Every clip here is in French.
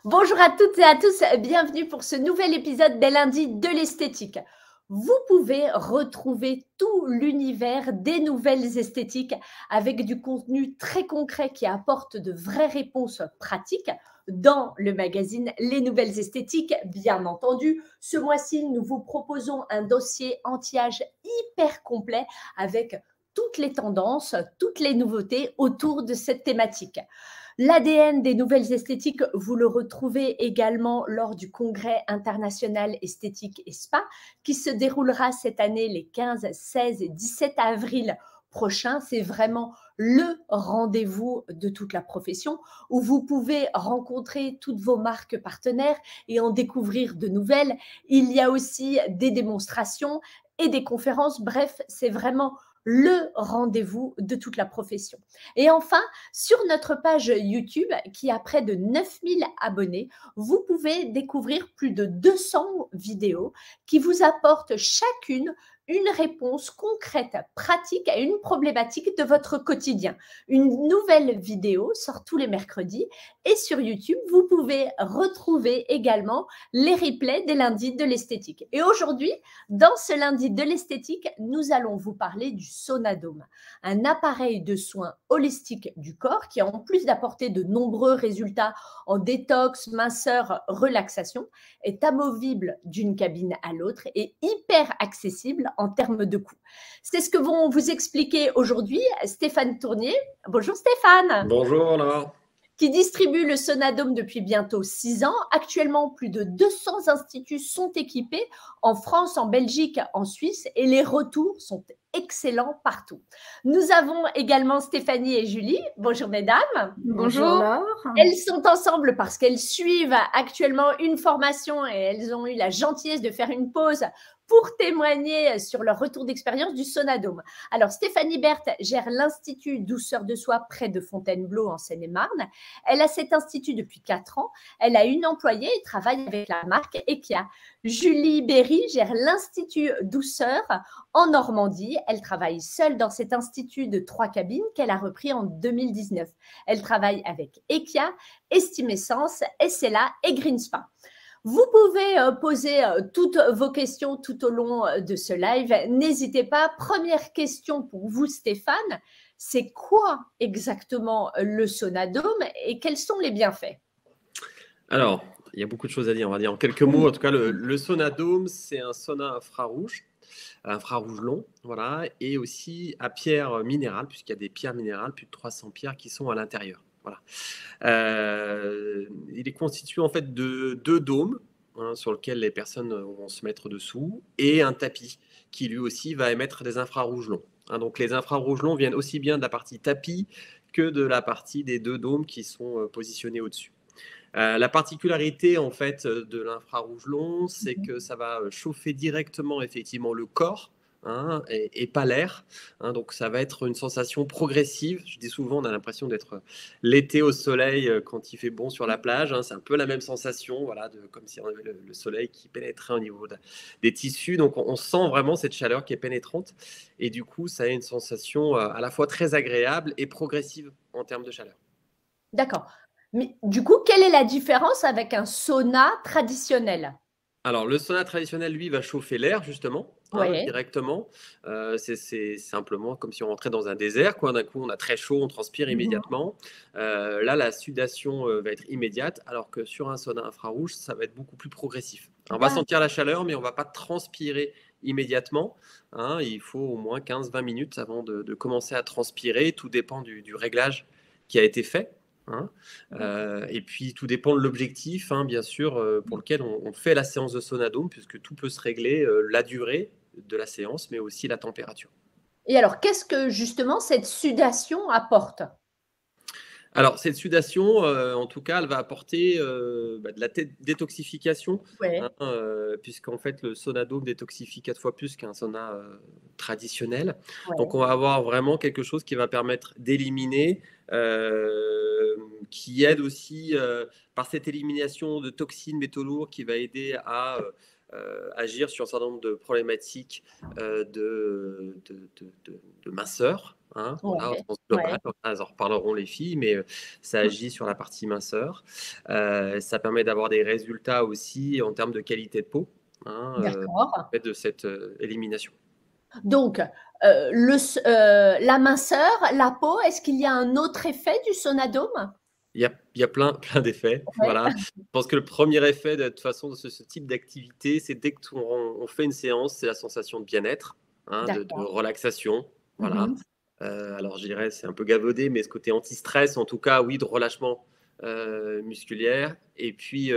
Bonjour à toutes et à tous, bienvenue pour ce nouvel épisode des lundis de l'esthétique. Vous pouvez retrouver tout l'univers des nouvelles esthétiques avec du contenu très concret qui apporte de vraies réponses pratiques dans le magazine Les Nouvelles Esthétiques. Bien entendu, ce mois-ci, nous vous proposons un dossier anti-âge hyper complet avec toutes les tendances, toutes les nouveautés autour de cette thématique. L'ADN des nouvelles esthétiques, vous le retrouvez également lors du Congrès international esthétique et spa qui se déroulera cette année les 15, 16 et 17 avril prochains. C'est vraiment le rendez-vous de toute la profession où vous pouvez rencontrer toutes vos marques partenaires et en découvrir de nouvelles. Il y a aussi des démonstrations et des conférences. Bref, c'est vraiment le rendez-vous de toute la profession. Et enfin, sur notre page YouTube, qui a près de 9000 abonnés, vous pouvez découvrir plus de 200 vidéos qui vous apportent chacune une réponse concrète, pratique à une problématique de votre quotidien. Une nouvelle vidéo sort tous les mercredis et sur YouTube, vous pouvez retrouver également les replays des lundis de l'esthétique. Et aujourd'hui, dans ce lundi de l'esthétique, nous allons vous parler du Sonadome, un appareil de soins holistique du corps qui, en plus d'apporter de nombreux résultats en détox, minceur, relaxation, est amovible d'une cabine à l'autre et hyper accessible en termes de coût. C'est ce que vont vous expliquer aujourd'hui Stéphane Tournier. Bonjour Stéphane. Bonjour Laura. Qui distribue le Sonadome depuis bientôt 6 ans. Actuellement, plus de 200 instituts sont équipés en France, en Belgique, en Suisse et les retours sont excellents partout. Nous avons également Stéphanie et Julie. Bonjour mesdames. Bonjour Laure. Elles sont ensemble parce qu'elles suivent actuellement une formation et elles ont eu la gentillesse de faire une pause pour témoigner sur leur retour d'expérience du Sonadome. Alors, Stéphanie Berthe gère l'Institut Douceur de Soi près de Fontainebleau en Seine-et-Marne. Elle a cet institut depuis 4 ans. Elle a une employée et travaille avec la marque Ekia. Julie Berry gère l'Institut Douceur en Normandie. Elle travaille seule dans cet institut de 3 cabines qu'elle a repris en 2019. Elle travaille avec Ekia, Estimessence, Essela et Greenspa. Vous pouvez poser toutes vos questions tout au long de ce live. N'hésitez pas. Première question pour vous, Stéphane. C'est quoi exactement le Sonadome et quels sont les bienfaits? Alors, il y a beaucoup de choses à dire. On va dire en quelques mots. En tout cas, le Sonadome, c'est un sauna infrarouge long, voilà, et aussi à pierre minérale, puisqu'il y a des pierres minérales, plus de 300 pierres qui sont à l'intérieur. Voilà. Il est constitué en fait de 2 dômes sur lesquels les personnes vont se mettre dessous et un tapis qui lui aussi va émettre des infrarouges longs. Donc les infrarouges longs viennent aussi bien de la partie tapis que de la partie des 2 dômes qui sont positionnés au-dessus. La particularité en fait de l'infrarouge long, c'est que ça va chauffer directement effectivement le corps, et pas l'air. Donc ça va être une sensation progressive. Je dis souvent, on a l'impression d'être l'été au soleil quand il fait bon sur la plage. C'est un peu la même sensation, voilà, comme si on avait le soleil qui pénétrait au niveau des tissus. Donc on sent vraiment cette chaleur qui est pénétrante. Et du coup, ça a une sensation à la fois très agréable et progressive en termes de chaleur. D'accord. Mais du coup, quelle est la différence avec un sauna traditionnel? Alors, le sauna traditionnel, lui, va chauffer l'air, justement, Ouais. directement. C'est simplement comme si on rentrait dans un désert, quoi. D'un coup, on a très chaud, on transpire immédiatement. Là, la sudation va être immédiate, alors que sur un sauna infrarouge, ça va être beaucoup plus progressif. On va sentir la chaleur, mais on ne va pas transpirer immédiatement. Il faut au moins 15-20 minutes avant de commencer à transpirer. Tout dépend du réglage qui a été fait. Et puis tout dépend de l'objectif, bien sûr, pour lequel on fait la séance de Sonadome, puisque tout peut se régler, la durée de la séance, mais aussi la température. Et alors, qu'est-ce que justement cette sudation apporte? Alors, cette sudation, en tout cas, elle va apporter de la détoxification, Ouais. puisqu'en fait, le Sonadome détoxifie 4 fois plus qu'un sauna traditionnel. Ouais. Donc, on va avoir vraiment quelque chose qui va permettre d'éliminer, qui aide aussi par cette élimination de toxines, métaux lourds, qui va aider à agir sur un certain nombre de problématiques de minceur. Hein, voilà, au Ouais, sens ouais. global. Elles en reparleront les filles, mais ça Mmh. agit sur la partie minceur. Ça permet d'avoir des résultats aussi en termes de qualité de peau, hein, D'accord. fait de cette élimination. Donc, la minceur, la peau, est-ce qu'il y a un autre effet du Sonadome? Il y a plein, plein d'effets. Ouais, Voilà. Je pense que le premier effet de toute façon de ce type d'activité, c'est dès qu'on on fait une séance, c'est la sensation de bien-être, hein, de d'accord. relaxation. Voilà. Mmh. Alors je dirais, c'est un peu galvaudé, mais ce côté anti-stress, en tout cas, oui, de relâchement musculaire. Et puis,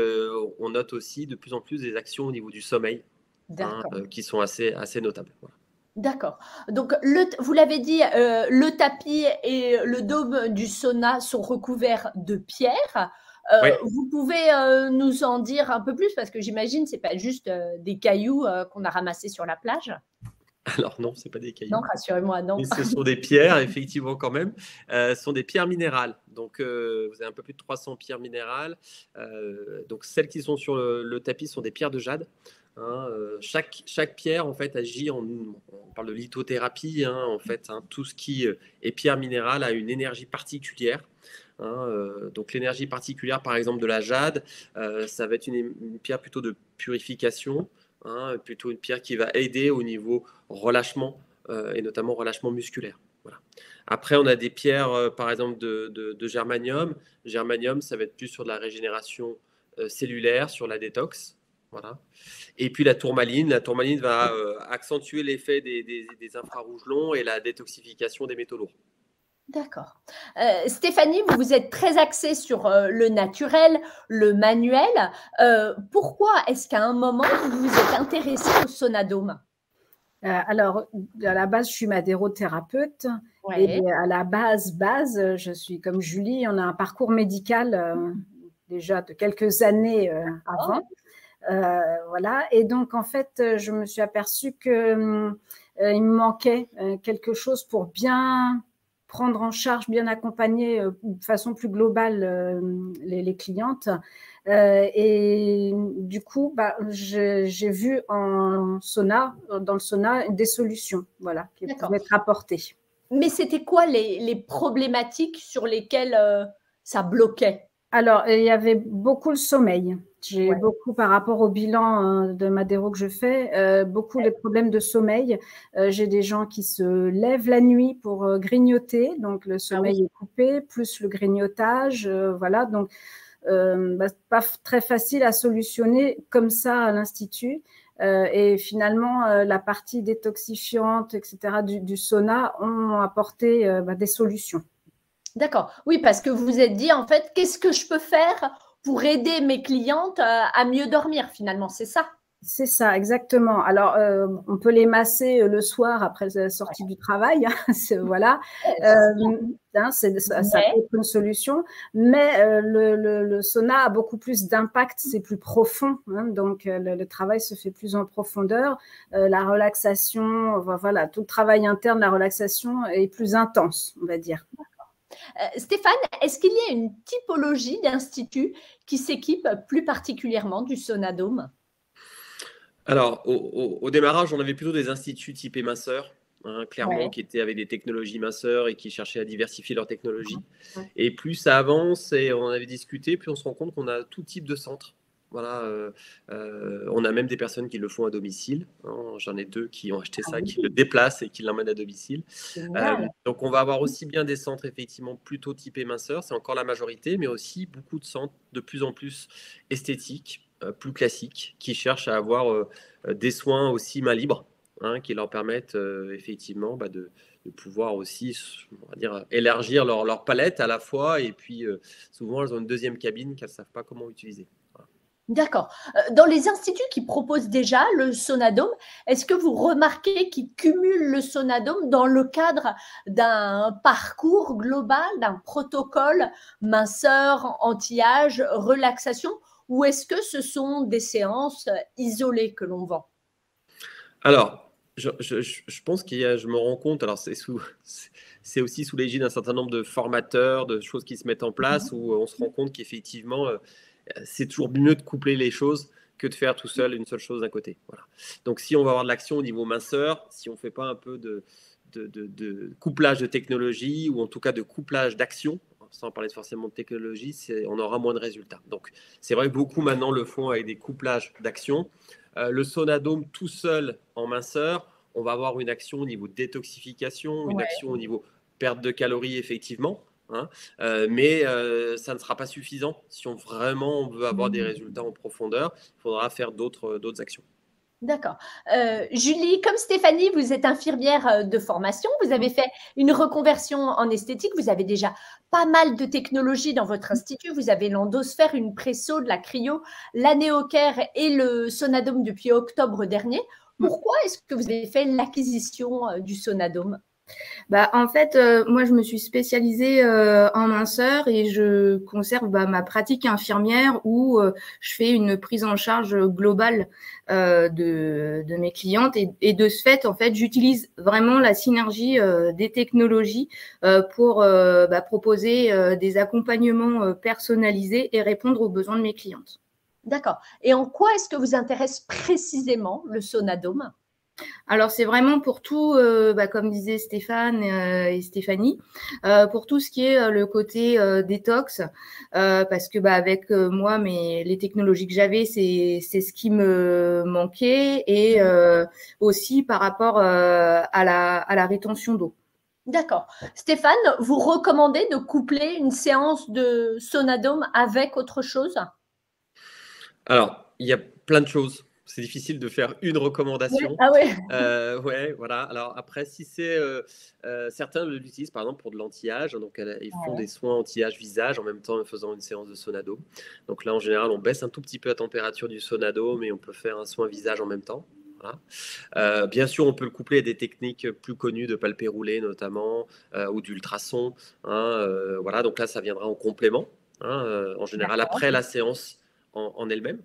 on note aussi de plus en plus des actions au niveau du sommeil, hein, D'accord. qui sont assez notables. Voilà. D'accord. Donc, vous l'avez dit, le tapis et le dôme du sauna sont recouverts de pierre. Oui. Vous pouvez nous en dire un peu plus parce que j'imagine c'est pas juste des cailloux qu'on a ramassés sur la plage. Alors non, c'est pas des Non, cailloux. rassurez-moi, Mais non. ce sont des pierres, effectivement, quand même. Ce sont des pierres minérales. Donc, vous avez un peu plus de 300 pierres minérales. Donc, celles qui sont sur le tapis sont des pierres de jade. Hein. Chaque pierre, en fait, agit on parle de lithothérapie, hein, en fait. Hein. Tout ce qui est pierre minérale a une énergie particulière. Hein. Donc, l'énergie particulière, par exemple, de la jade, ça va être une pierre plutôt de purification. Hein, plutôt une pierre qui va aider au niveau relâchement et notamment relâchement musculaire. Voilà. Après, on a des pierres, par exemple, de germanium. Germanium, ça va être plus sur de la régénération cellulaire, sur la détox. Voilà. Et puis la tourmaline. La tourmaline va accentuer l'effet des infrarouges longs et la détoxification des métaux lourds. D'accord. Stéphanie, vous vous êtes très axée sur le naturel, le manuel. Pourquoi est-ce qu'à un moment, vous vous êtes intéressée au sonadome? Alors, à la base, je suis madérothérapeute et Ouais. à la base, je suis comme Julie, on a un parcours médical déjà de quelques années avant. Voilà. Et donc, en fait, je me suis aperçue que il me manquait quelque chose pour bien prendre en charge, bien accompagner de façon plus globale les clientes. Et du coup, j'ai vu dans le sauna, des solutions, voilà, qui D'accord. pouvaient être apportées. Mais c'était quoi les problématiques sur lesquelles ça bloquait? Alors, il y avait beaucoup le sommeil. J'ai Ouais. beaucoup, par rapport au bilan de Madéro que je fais, beaucoup les problèmes de sommeil. J'ai des gens qui se lèvent la nuit pour grignoter, donc le Ah oui. sommeil est coupé, plus le grignotage, voilà. Donc, pas très facile à solutionner comme ça à l'institut. Et finalement, la partie détoxifiante, etc., du sauna ont apporté des solutions. D'accord. Oui, parce que vous vous êtes dit, en fait, qu'est-ce que je peux faire pour aider mes clientes à mieux dormir finalement, c'est ça? C'est ça, exactement. Alors, on peut les masser le soir après la sortie du travail, hein, voilà. Hein, ça Mais peut être une solution, mais le sauna a beaucoup plus d'impact, c'est plus profond, hein, donc le travail se fait plus en profondeur. La relaxation, voilà, tout le travail interne, la relaxation est plus intense, on va dire. Stéphane, est-ce qu'il y a une typologie d'institut qui s'équipe plus particulièrement du Sonadome? Alors, au démarrage, on avait plutôt des instituts typés minceurs, hein, clairement, Ouais. qui étaient avec des technologies minceurs et qui cherchaient à diversifier leurs technologies. Ouais. Et plus ça avance, et on en avait discuté, plus on se rend compte qu'on a tout type de centre. Voilà, on a même des personnes qui le font à domicile. Hein. J'en ai deux qui ont acheté Ah ça, qui le oui, déplacent et qui l'emmènent à domicile. génial. Donc, on va avoir aussi bien des centres effectivement plutôt typés minceurs, c'est encore la majorité, mais aussi beaucoup de centres de plus en plus esthétiques, plus classiques, qui cherchent à avoir des soins aussi main libre, hein, qui leur permettent effectivement de pouvoir aussi, on va dire, élargir leur palette à la fois, et puis souvent elles ont une deuxième cabine qu'elles ne savent pas comment utiliser. Voilà. D'accord. Dans les instituts qui proposent déjà le Sonadome, est-ce que vous remarquez qu'ils cumulent le Sonadome dans le cadre d'un parcours global, d'un protocole minceur, anti-âge, relaxation, ou est-ce que ce sont des séances isolées que l'on vend? Alors, je pense je me rends compte, alors c'est aussi sous l'égide d'un certain nombre de formateurs, de choses qui se mettent en place, où on se rend compte qu'effectivement, c'est toujours mieux de coupler les choses que de faire tout seul une seule chose d'un côté. Voilà. Donc, si on va avoir de l'action au niveau minceur, si on ne fait pas un peu de couplage de technologie ou en tout cas de couplage d'action, sans parler forcément de technologie, on aura moins de résultats. Donc, c'est vrai que beaucoup maintenant le font avec des couplages d'action. Le Sonadome tout seul en minceur, on va avoir une action au niveau détoxification, une action au niveau perte de calories, effectivement. Hein, mais ça ne sera pas suffisant. Si on veut avoir des résultats en profondeur, il faudra faire d'autres actions. D'accord. Julie, comme Stéphanie, vous êtes infirmière de formation, vous avez fait une reconversion en esthétique, vous avez déjà pas mal de technologies dans votre institut, vous avez l'endosphère, une presso, de la cryo, la néocare et le Sonadome depuis octobre dernier. Pourquoi est-ce que vous avez fait l'acquisition du Sonadome ? En fait, moi, je me suis spécialisée en minceur et je conserve ma pratique infirmière où je fais une prise en charge globale de mes clientes et de ce fait, en fait, j'utilise vraiment la synergie des technologies pour proposer des accompagnements personnalisés et répondre aux besoins de mes clientes. D'accord. Et en quoi est-ce que vous intéresse précisément le Sonadome ? Alors, c'est vraiment pour tout, comme disaient Stéphane et Stéphanie, pour tout ce qui est le côté détox, parce que avec moi, les technologies que j'avais, c'est ce qui me manquait et aussi par rapport à la rétention d'eau. D'accord. Stéphane, vous recommandez de coupler une séance de Sonadome avec autre chose ? Alors, il y a plein de choses. C'est difficile de faire une recommandation. Ah ouais. Ouais, voilà. Alors après, si c'est certains l'utilisent par exemple pour de l'anti-âge, donc ils font des soins anti-âge visage en même temps en faisant une séance de Sonadome. Donc là, en général, on baisse un tout petit peu la température du Sonadome et on peut faire un soin visage en même temps. Voilà. Bien sûr, on peut le coupler à des techniques plus connues de palpé roulé notamment ou d'ultrasons. Voilà, donc là, ça viendra en complément. En général, après la séance en elle-même.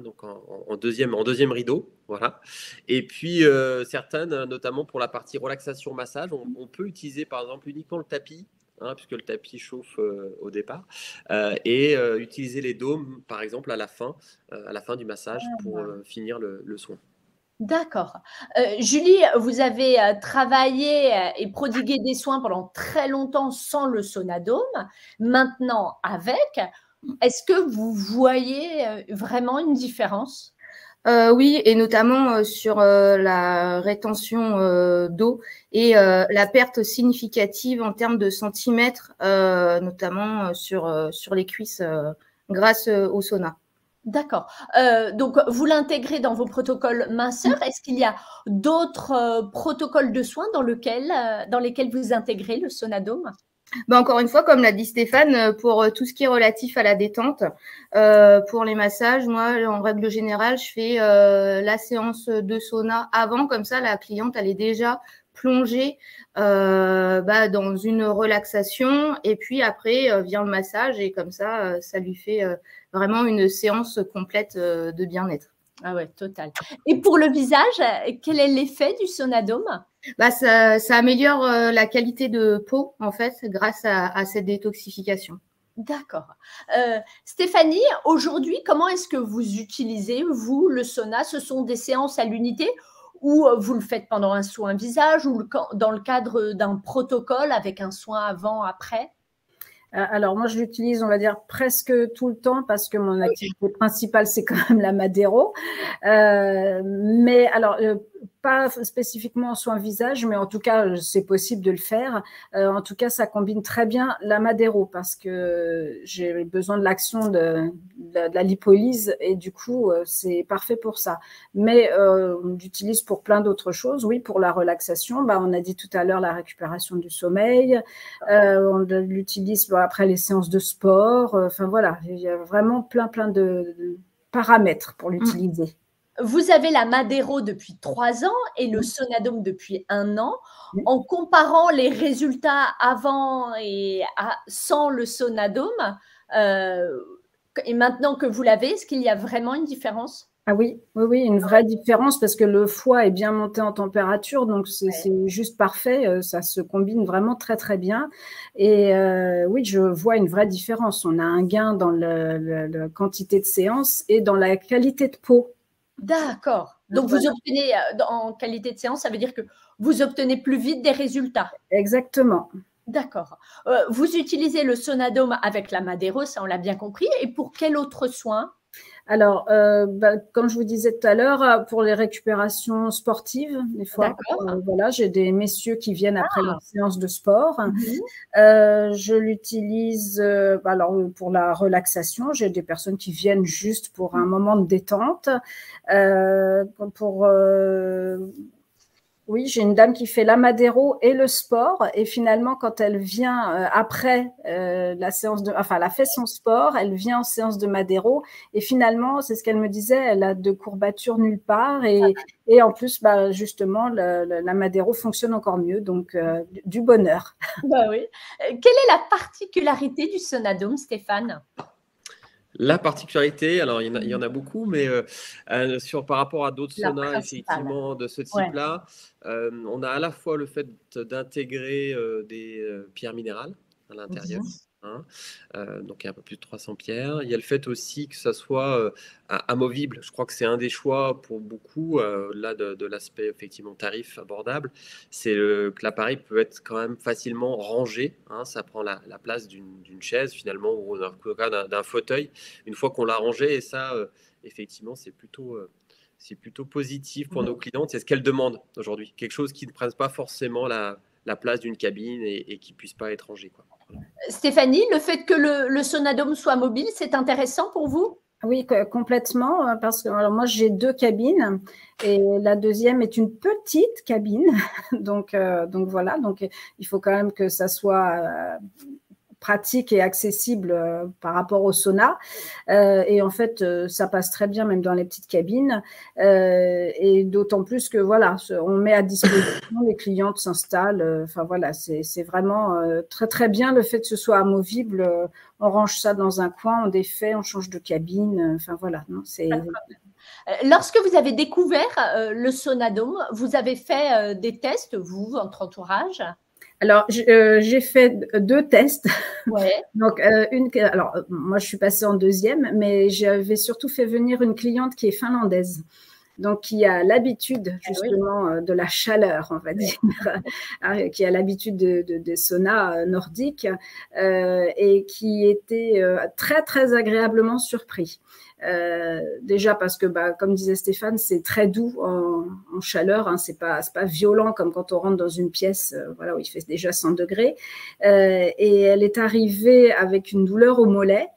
Donc en deuxième rideau, voilà. Et puis certaines, notamment pour la partie relaxation massage, on peut utiliser par exemple uniquement le tapis, puisque le tapis chauffe au départ, et utiliser les dômes par exemple à la fin du massage pour finir le soin. D'accord. Julie, vous avez travaillé et prodigué des soins pendant très longtemps sans le Sonadome, maintenant avec. Est-ce que vous voyez vraiment une différence ? Oui, et notamment sur la rétention d'eau et la perte significative en termes de centimètres, notamment sur les cuisses grâce au sauna. D'accord. Donc, vous l'intégrez dans vos protocoles minceur. Est-ce qu'il y a d'autres protocoles de soins dans lesquels vous intégrez le Sonadome ? Encore une fois, comme l'a dit Stéphane, pour tout ce qui est relatif à la détente, pour les massages, moi, en règle générale, je fais la séance de sauna avant, comme ça, la cliente, elle est déjà plongée dans une relaxation et puis après vient le massage et comme ça, ça lui fait vraiment une séance complète de bien-être. Ah ouais, total. Et pour le visage, quel est l'effet du Sonadome ? Ça améliore la qualité de peau, en fait, grâce à cette détoxification. D'accord. Stéphanie, aujourd'hui, comment est-ce que vous utilisez, vous, le sauna ? Ce sont des séances à l'unité ou vous le faites pendant un soin visage ou dans le cadre d'un protocole avec un soin avant, après ? Alors, moi, je l'utilise, on va dire, presque tout le temps parce que mon activité principale, c'est quand même la Madéro. Mais alors, pas spécifiquement en soin visage, mais en tout cas, c'est possible de le faire. En tout cas, ça combine très bien la Madéro parce que j'ai besoin de l'action de la lipolyse et du coup, c'est parfait pour ça. Mais on l'utilise pour plein d'autres choses. Oui, pour la relaxation, on a dit tout à l'heure la récupération du sommeil. On l'utilise après les séances de sport. Enfin voilà, il y a vraiment plein de paramètres pour l'utiliser. Vous avez la Madéro depuis 3 ans et le Sonadome depuis 1 an. En comparant les résultats avant et sans le Sonadome, et maintenant que vous l'avez, est-ce qu'il y a vraiment une différence ? Ah oui, oui, oui, une vraie différence parce que le foie est bien monté en température, donc c'est juste parfait, ça se combine vraiment très très bien. Et oui, je vois une vraie différence. On a un gain dans la quantité de séances et dans la qualité de peau. D'accord. Donc, vous obtenez, en qualité de séance, ça veut dire que vous obtenez plus vite des résultats. Exactement. D'accord. Vous utilisez le Sonadome avec la Madero, ça on l'a bien compris. Et pour quel autre soin? Alors, comme je vous disais tout à l'heure, pour les récupérations sportives, des fois, voilà, j'ai des messieurs qui viennent après leur séance de sport. Je l'utilise alors, pour la relaxation. J'ai des personnes qui viennent juste pour un moment de détente. Oui, j'ai une dame qui fait la Madero et le sport. Et finalement, quand elle vient après la séance elle a fait son sport, elle vient en séance de Madero. Et finalement, c'est ce qu'elle me disait, elle a de courbatures nulle part. Et en plus, justement, la Madero fonctionne encore mieux. Donc, du bonheur. Bah oui. Quelle est la particularité du Sonadome, Stéphane? La particularité, alors il y en a beaucoup, mais par rapport à d'autres saunas, effectivement, de ce type-là, on a à la fois le fait d'intégrer des pierres minérales à l'intérieur. Donc il y a un peu plus de 300 pierres. Il y a le fait aussi que ça soit amovible. Je crois que c'est un des choix pour beaucoup, là de l'aspect effectivement tarif abordable, c'est que l'appareil peut être quand même facilement rangé. Ça prend la place d'une chaise finalement ou d'un fauteuil une fois qu'on l'a rangé. Et ça, effectivement, c'est plutôt positif pour nos clientes. C'est ce qu'elles demandent aujourd'hui. Quelque chose qui ne prenne pas forcément la place d'une cabine et qui ne puisse pas être rangé, quoi. Stéphanie, le fait que le Sonadome soit mobile, c'est intéressant pour vous? Oui, complètement, parce que alors moi j'ai 2 cabines et la deuxième est une petite cabine, donc voilà, donc il faut quand même que ça soit pratique et accessible par rapport au sauna. Et en fait, ça passe très bien même dans les petites cabines. Et d'autant plus que voilà, on met à disposition, les clientes s'installent. Enfin voilà, c'est vraiment très très bien le fait que ce soit amovible. On range ça dans un coin, on défait, on change de cabine. Enfin voilà, non, c'est. Lorsque vous avez découvert le Sonadome, vous avez fait des tests, vous, votre entourage? Alors, j'ai fait 2 tests. Ouais. Donc, alors, moi, je suis passée en deuxième, mais j'avais surtout fait venir une cliente qui est finlandaise. Donc, qui a l'habitude justement de la chaleur, on va dire, qui a l'habitude des saunas nordiques et qui était très, très agréablement surpris. Déjà parce que, comme disait Stéphane, c'est très doux en chaleur, c'est pas violent comme quand on rentre dans une pièce voilà, où il fait déjà 100 degrés. Et elle est arrivée avec une douleur au mollet.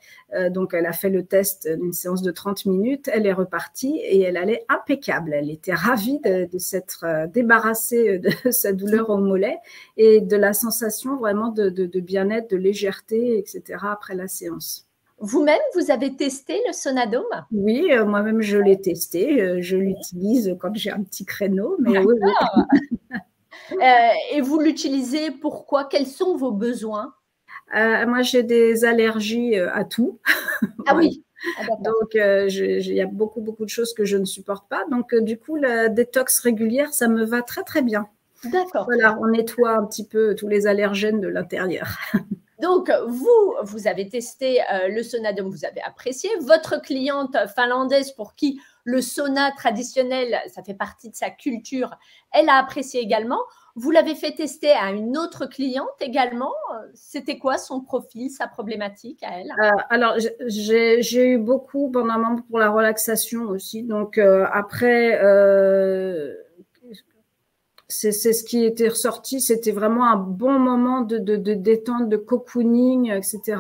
Donc, elle a fait le test d'une séance de 30 minutes. Elle est repartie et elle allait impeccable. Elle était ravie de s'être débarrassée de sa douleur au mollet et de la sensation vraiment de bien-être, de légèreté, etc. après la séance. Vous-même, vous avez testé le Sonadome? Oui, moi-même, je l'ai testé. Je l'utilise quand j'ai un petit créneau. Mais oui, oui. Et vous l'utilisez pourquoi? Quels sont vos besoins? Moi, j'ai des allergies à tout. Ah oui. Donc, il y a beaucoup, beaucoup de choses que je ne supporte pas. Donc, du coup, la détox régulière, ça me va très, très bien. D'accord. Voilà, on nettoie un petit peu tous les allergènes de l'intérieur. Donc, vous avez testé le Sonadome, vous avez apprécié. Votre cliente finlandaise pour qui le sauna traditionnel, ça fait partie de sa culture, elle a apprécié également. Vous l'avez fait tester à une autre cliente également. C'était quoi son profil, sa problématique à elle? Alors, j'ai eu beaucoup pendant un moment pour la relaxation aussi. Donc, après, c'est ce qui était ressorti. C'était vraiment un bon moment de détente, de cocooning, etc.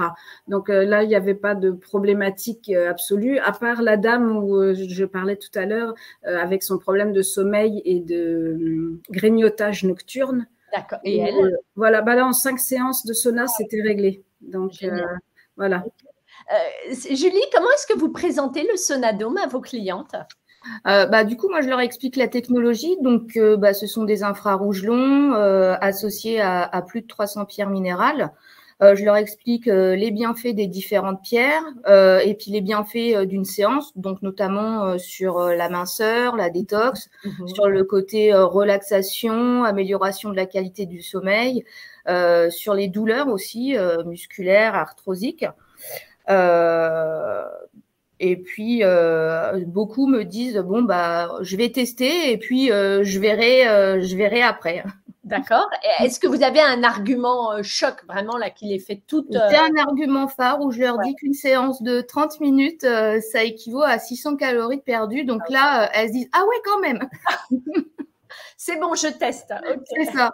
Donc là, il n'y avait pas de problématique absolue, à part la dame où je parlais tout à l'heure, avec son problème de sommeil et de grignotage nocturne. D'accord. Et elle voilà, là, en 5 séances de sauna, c'était réglé. Donc, voilà. Julie, comment est-ce que vous présentez le Sonadome à vos clientes? Du coup, moi, je leur explique la technologie. Donc, ce sont des infrarouges longs associés à plus de 300 pierres minérales. Je leur explique les bienfaits des différentes pierres et puis les bienfaits d'une séance, donc notamment sur la minceur, la détox, sur le côté relaxation, amélioration de la qualité du sommeil, sur les douleurs aussi musculaires, arthrosiques. Et puis, beaucoup me disent, bon, bah, je vais tester et puis je verrai après. D'accord. Est-ce que vous avez un argument choc, vraiment, là, qui les fait toutes… C'est un argument phare où je leur dis qu'une séance de 30 minutes, ça équivaut à 600 calories de perdues. Donc là, elles se disent, ah ouais, quand même. C'est bon, je teste. Okay. C'est ça.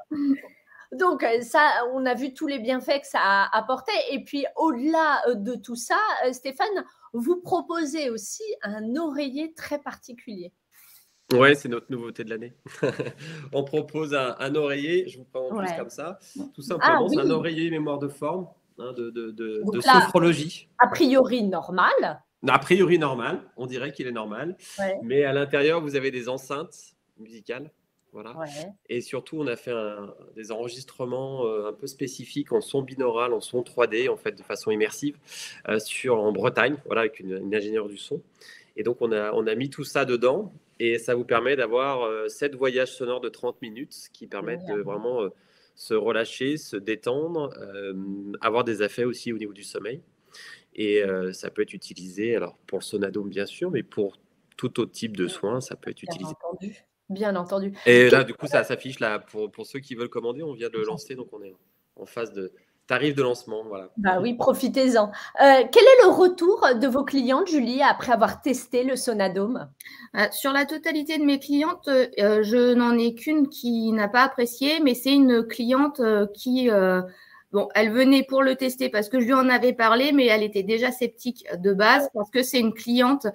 Donc, ça, on a vu tous les bienfaits que ça a apporté. Et puis, au-delà de tout ça, Stéphane, vous proposez aussi un oreiller très particulier. Ouais, c'est notre nouveauté de l'année. On propose un oreiller, je vous prends en plus comme ça, tout simplement, c'est un oreiller mémoire de forme, hein, de sophrologie. A priori normal. A priori normal, on dirait qu'il est normal, mais à l'intérieur, vous avez des enceintes musicales. Voilà. Et surtout, on a fait des enregistrements un peu spécifiques en son binaural, en son 3D, en fait, de façon immersive, en Bretagne, voilà, avec une ingénieure du son. Et donc, on a mis tout ça dedans et ça vous permet d'avoir 7 voyages sonores de 30 minutes qui permettent de vraiment se relâcher, se détendre, avoir des effets aussi au niveau du sommeil. Et ça peut être utilisé, alors pour le Sonadome, bien sûr, mais pour tout autre type de soins, ça peut être utilisé. Bien entendu. Et là, du coup, ça s'affiche là pour ceux qui veulent commander. On vient de le lancer, donc on est en phase de tarif de lancement. Voilà. Bah oui, profitez-en. Quel est le retour de vos clientes, Julie, après avoir testé le Sonadome? Sur la totalité de mes clientes, je n'en ai qu'une qui n'a pas apprécié, mais c'est une cliente qui… Bon, elle venait pour le tester parce que je lui en avais parlé, mais elle était déjà sceptique de base parce que c'est une cliente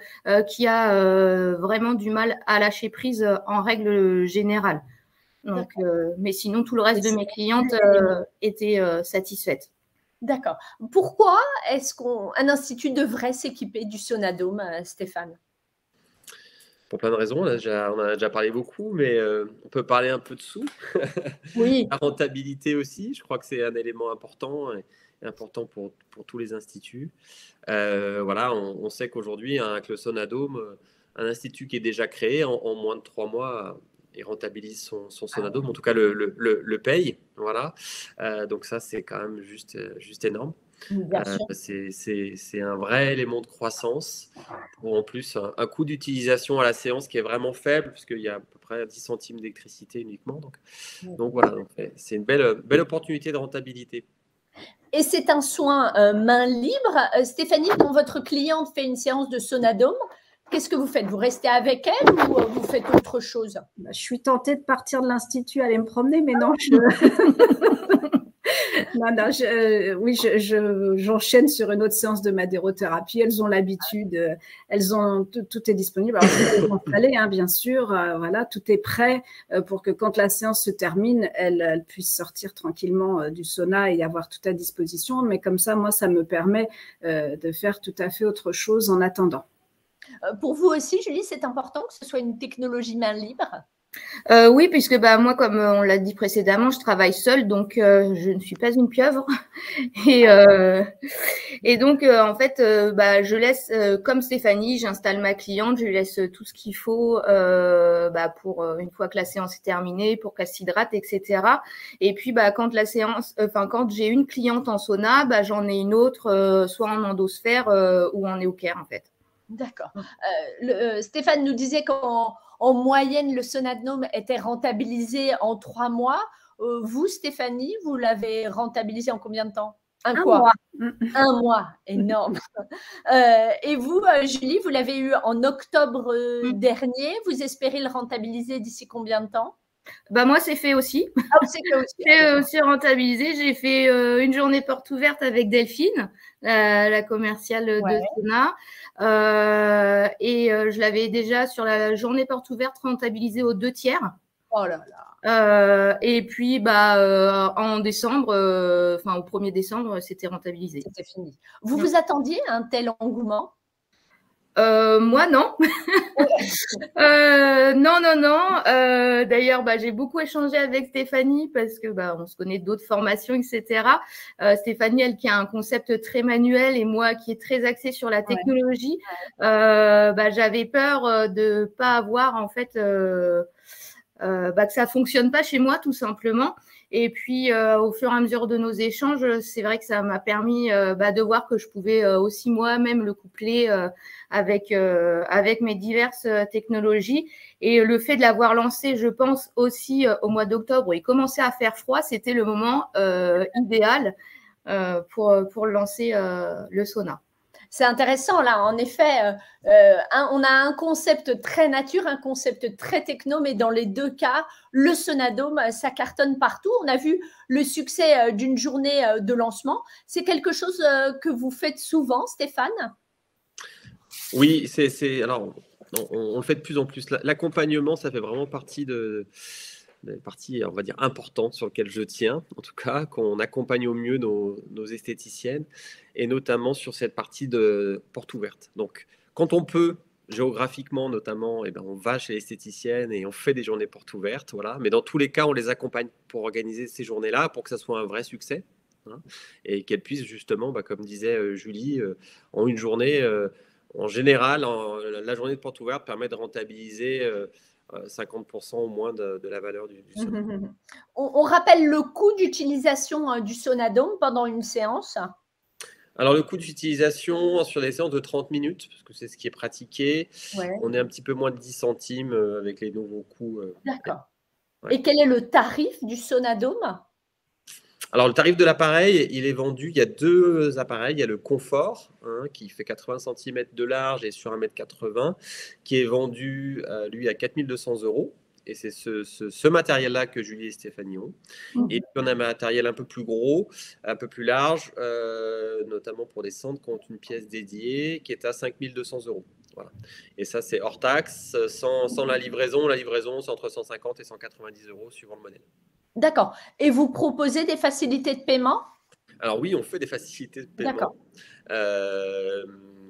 qui a vraiment du mal à lâcher prise en règle générale. Donc, mais sinon, tout le reste de mes clientes étaient satisfaites. D'accord. Pourquoi est-ce qu'un institut devrait s'équiper du Sonadome, Stéphane? Pour plein de raisons, on en a déjà parlé beaucoup, mais on peut parler un peu de sous. Oui. La rentabilité aussi, je crois que c'est un élément important et important pour tous les instituts. Voilà, on sait qu'aujourd'hui, avec le Sonadome, un institut qui est déjà créé, en moins de 3 mois, il rentabilise son Sonadome, en tout cas le paye. Voilà. Donc ça, c'est quand même juste énorme. C'est un vrai élément de croissance. Pour en plus un coût d'utilisation à la séance qui est vraiment faible, puisqu'il y a à peu près 10 centimes d'électricité uniquement. Donc voilà, c'est une belle opportunité de rentabilité. Et c'est un soin main libre. Stéphanie, quand votre cliente fait une séance de Sonadome, qu'est-ce que vous faites? Vous restez avec elle ou vous faites autre chose? Je suis tentée de partir de l'institut, aller me promener, mais non, oui, j'enchaîne sur une autre séance de madérothérapie. Elles ont l'habitude, tout est disponible. Alors, elles sont installées, hein, bien sûr. Voilà, tout est prêt pour que quand la séance se termine, elles puissent sortir tranquillement du sauna et avoir tout à disposition. Mais comme ça, moi, ça me permet de faire tout à fait autre chose en attendant. Pour vous aussi, Julie, c'est important que ce soit une technologie main libre? Oui, puisque moi, comme on l'a dit précédemment, je travaille seule, donc je ne suis pas une pieuvre. Et donc, en fait, je laisse, comme Stéphanie, j'installe ma cliente, je lui laisse tout ce qu'il faut pour une fois que la séance est terminée, pour qu'elle s'hydrate, etc. Et puis, quand quand j'ai une cliente en sauna, j'en ai une autre, soit en endosphère ou en éo-care, en fait. D'accord. Stéphane nous disait qu'en moyenne, le Sonadome était rentabilisé en 3 mois. Vous, Stéphanie, vous l'avez rentabilisé en combien de temps? Un mois. Un mois, énorme. Et vous, Julie, vous l'avez eu en octobre dernier. Vous espérez le rentabiliser d'ici combien de temps? Moi, c'est fait aussi. Ah, c'est fait aussi. C'est aussi rentabilisé. J'ai fait une journée porte ouverte avec Delphine, la commerciale de Sona. Et je l'avais déjà sur la journée porte ouverte rentabilisée aux 2 tiers. Oh là là. Et puis, en décembre, au 1er décembre, c'était rentabilisé. C'était fini. Vous vous attendiez à un tel engouement? Moi, non. Non, non, non. D'ailleurs, j'ai beaucoup échangé avec Stéphanie parce que on se connaît d'autres formations, etc. Stéphanie, elle qui a un concept très manuel et moi qui est très axé sur la technologie. J'avais peur de pas avoir en fait que ça fonctionne pas chez moi tout simplement. Et puis, au fur et à mesure de nos échanges, c'est vrai que ça m'a permis de voir que je pouvais aussi moi-même le coupler avec mes diverses technologies. Et le fait de l'avoir lancé, je pense, aussi au mois d'octobre, où il commençait à faire froid, c'était le moment idéal pour lancer le sauna. C'est intéressant, là. En effet, on a un concept très nature, un concept très techno, mais dans les deux cas, le Sonadome, ça cartonne partout. On a vu le succès d'une journée de lancement. C'est quelque chose que vous faites souvent, Stéphane? Oui, alors, on le fait de plus en plus. L'accompagnement, ça fait vraiment partie on va dire, importante sur laquelle je tiens, en tout cas, qu'on accompagne au mieux nos esthéticiennes, et notamment sur cette partie de porte ouverte. Donc, quand on peut, géographiquement notamment, on va chez l'esthéticienne et on fait des journées portes ouvertes, voilà. Mais dans tous les cas, on les accompagne pour organiser ces journées-là, pour que ça soit un vrai succès, hein, et qu'elles puissent justement, comme disait Julie, en une journée, en général, la journée de porte ouverte permet de rentabiliser 50% au moins de la valeur du sauna. On rappelle le coût d'utilisation du Sonadome pendant une séance? Alors, le coût d'utilisation sur des séances de 30 minutes, parce que c'est ce qui est pratiqué, on est un petit peu moins de 10 centimes avec les nouveaux coûts. D'accord. Ouais. Et quel est le tarif du Sonadome? Alors, le tarif de l'appareil, il est vendu, il y a deux appareils. Il y a le Confort, qui fait 80 cm de large et sur 1,80 m, qui est vendu, lui, à 4 200 €. Et c'est ce matériel-là que Julie et Stéphanie ont. Et puis, on a un matériel un peu plus gros, un peu plus large, notamment pour des centres qui ont une pièce dédiée, qui est à 5 200 €. Voilà. Et ça, c'est hors taxe, sans la livraison. La livraison, c'est entre 150 et 190 € suivant le modèle. D'accord. Et vous proposez des facilités de paiement? Alors oui, on fait des facilités de paiement.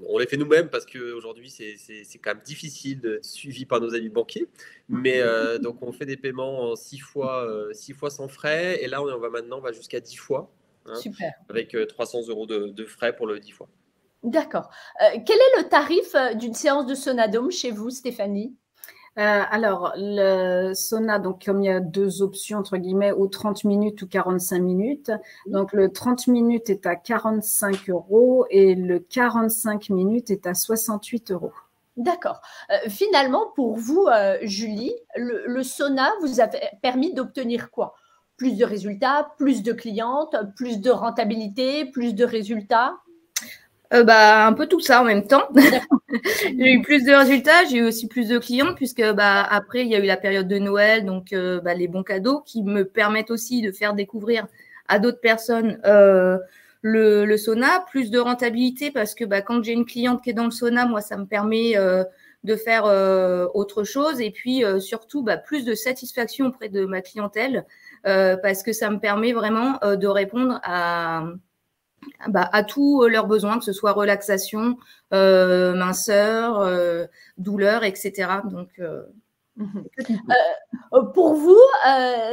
On les fait nous-mêmes parce qu'aujourd'hui, c'est quand même difficile d'être suivi par nos amis banquiers. Mais donc, on fait des paiements en 6 fois sans frais. Et là, on va jusqu'à 10 fois. Super. Avec 300 € de frais pour le 10 fois. D'accord. Quel est le tarif d'une séance de Sonadome chez vous, Stéphanie? Alors, le sauna, donc comme il y a deux options, entre guillemets, ou 30 minutes ou 45 minutes. Donc, le 30 minutes est à 45 € et le 45 minutes est à 68 €. D'accord. Finalement, pour vous, Julie, le sauna vous a permis d'obtenir quoi? Plus de résultats, plus de clientes, plus de rentabilité, plus de résultats? Un peu tout ça en même temps. J'ai eu plus de résultats, j'ai eu aussi plus de clients puisque après il y a eu la période de Noël, donc les bons cadeaux qui me permettent aussi de faire découvrir à d'autres personnes le sauna, plus de rentabilité parce que quand j'ai une cliente qui est dans le sauna, moi ça me permet de faire autre chose et puis surtout plus de satisfaction auprès de ma clientèle parce que ça me permet vraiment de répondre à tous leurs besoins, que ce soit relaxation, minceur, douleur, etc. Donc, pour vous,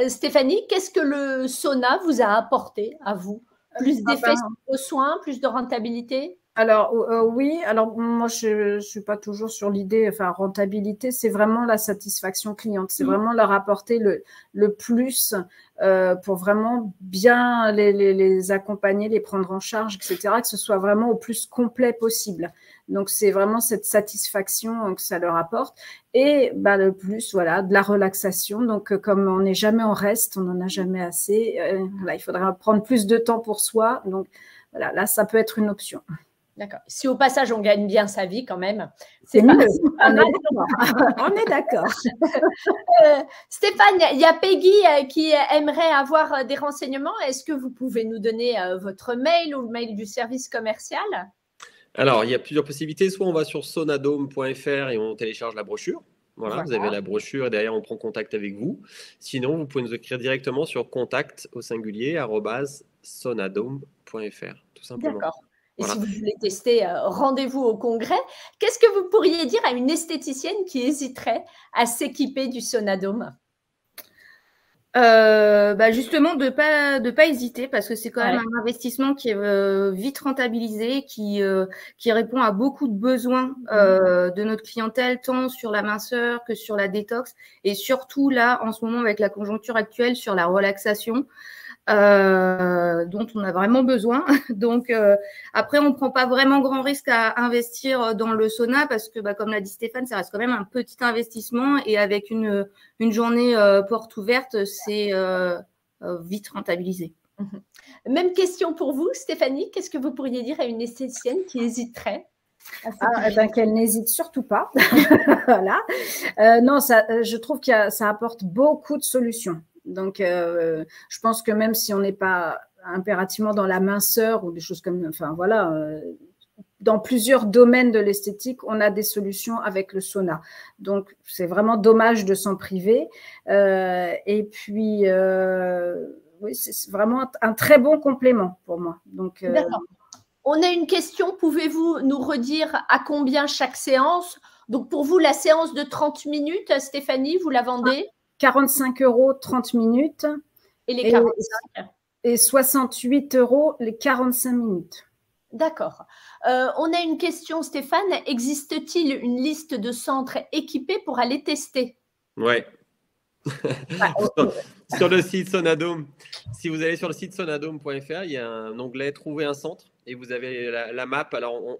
Stéphanie, qu'est-ce que le sauna vous a apporté à vous? Plus d'effets sur vos soins, plus de rentabilité? Alors, oui. Alors, moi, je ne suis pas toujours sur l'idée, rentabilité, c'est vraiment la satisfaction cliente. C'est vraiment leur apporter le plus pour vraiment bien les accompagner, les prendre en charge, etc., que ce soit vraiment au plus complet possible. Donc, c'est vraiment cette satisfaction que ça leur apporte. Et le plus, voilà, de la relaxation. Donc, comme on n'est jamais en reste, on n'en a jamais assez, il faudra prendre plus de temps pour soi. Donc, voilà, là, ça peut être une option. D'accord. Si au passage, on gagne bien sa vie quand même, c'est mieux. On est d'accord. Stéphane, il y a Peggy qui aimerait avoir des renseignements. Est-ce que vous pouvez nous donner votre mail ou le mail du service commercial? Alors, il y a plusieurs possibilités. Soit on va sur sonadome.fr et on télécharge la brochure. Voilà, vous avez la brochure et derrière, on prend contact avec vous. Sinon, vous pouvez nous écrire directement sur contact au singulier @sonadome.fr, tout simplement. D'accord. Et Voilà. si vous voulez tester, rendez-vous au congrès. Qu'est-ce que vous pourriez dire à une esthéticienne qui hésiterait à s'équiper du Sonadome? Justement, de pas hésiter, parce que c'est quand même Ouais. un investissement qui est vite rentabilisé, qui répond à beaucoup de besoins de notre clientèle, tant sur la minceur que sur la détox, et surtout là, en ce moment, avec la conjoncture actuelle, sur la relaxation. Dont on a vraiment besoin. Donc, après, on prend pas vraiment grand risque à investir dans le sauna parce que, comme l'a dit Stéphane, ça reste quand même un petit investissement et avec une journée porte ouverte, c'est vite rentabilisé. Même question pour vous, Stéphanie. Qu'est-ce que vous pourriez dire à une esthéticienne qui hésiterait à s'équiper? Qu'elle n'hésite surtout pas. Voilà. Non, je trouve que ça apporte beaucoup de solutions. Donc, je pense que même si on n'est pas impérativement dans la minceur ou des choses comme, enfin voilà, dans plusieurs domaines de l'esthétique, on a des solutions avec le sauna. Donc, c'est vraiment dommage de s'en priver. Et puis, oui, c'est vraiment un très bon complément pour moi. Donc, D'accord. On a une question. Pouvez-vous nous redire à combien chaque séance? Donc, pour vous, la séance de 30 minutes, Stéphanie, vous la vendez? 45 € 30 minutes. Et les 45? Et 68 € les 45 minutes. D'accord. On a une question, Stéphane. Existe-t-il une liste de centres équipés pour aller tester? Ouais. Sur le site Sonadome, si vous allez sur le site sonadome.fr, il y a un onglet Trouver un centre et vous avez la map. Alors,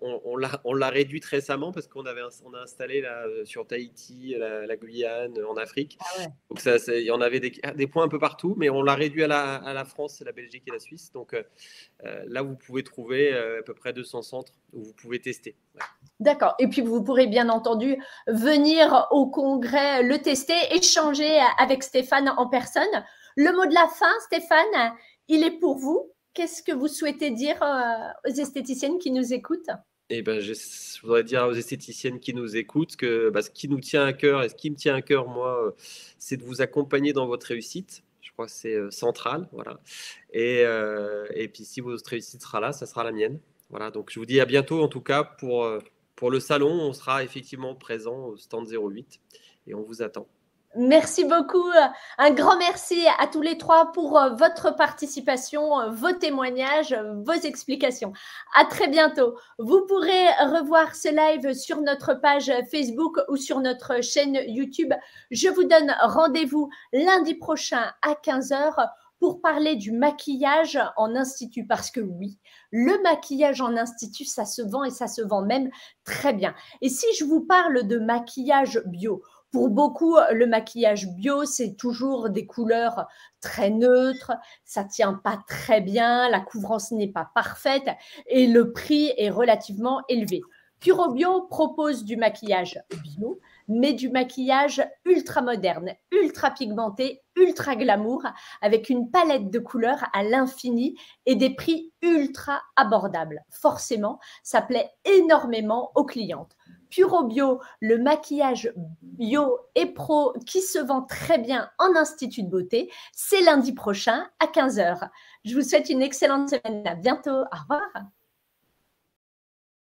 on l'a réduite récemment parce on a installé là, sur Tahiti, la Guyane, en Afrique. Ah ouais. Donc, il y en avait des points un peu partout, mais on l'a réduit à la France, la Belgique et la Suisse. Donc, là, vous pouvez trouver à peu près 200 centres où vous pouvez tester. Ouais. D'accord. Et puis, vous pourrez bien entendu venir au congrès, le tester, échanger avec Stéphane en personne. Le mot de la fin, Stéphane, il est pour vous. Qu'est-ce que vous souhaitez dire aux esthéticiennes qui nous écoutent? Eh ben, je voudrais dire aux esthéticiennes qui nous écoutent que ce qui nous tient à cœur et ce qui me tient à cœur, moi, c'est de vous accompagner dans votre réussite. Je crois que c'est central. Voilà. Et puis, si votre réussite sera là, ça sera la mienne. Voilà. Donc, je vous dis à bientôt, en tout cas, pour le salon. On sera effectivement présent au stand 08 et on vous attend. Merci beaucoup. Un grand merci à tous les trois pour votre participation, vos témoignages, vos explications. À très bientôt. Vous pourrez revoir ce live sur notre page Facebook ou sur notre chaîne YouTube. Je vous donne rendez-vous lundi prochain à 15h pour parler du maquillage en institut. Parce que oui, le maquillage en institut, ça se vend et ça se vend même très bien. Et si je vous parle de maquillage bio, pour beaucoup, le maquillage bio, c'est toujours des couleurs très neutres, ça ne tient pas très bien, la couvrance n'est pas parfaite et le prix est relativement élevé. Purobio propose du maquillage bio, mais du maquillage ultra moderne, ultra pigmenté, ultra glamour, avec une palette de couleurs à l'infini et des prix ultra abordables. Forcément, ça plaît énormément aux clientes. Purobio, le maquillage bio et pro qui se vend très bien en institut de beauté, c'est lundi prochain à 15h. Je vous souhaite une excellente semaine. À bientôt. Au revoir.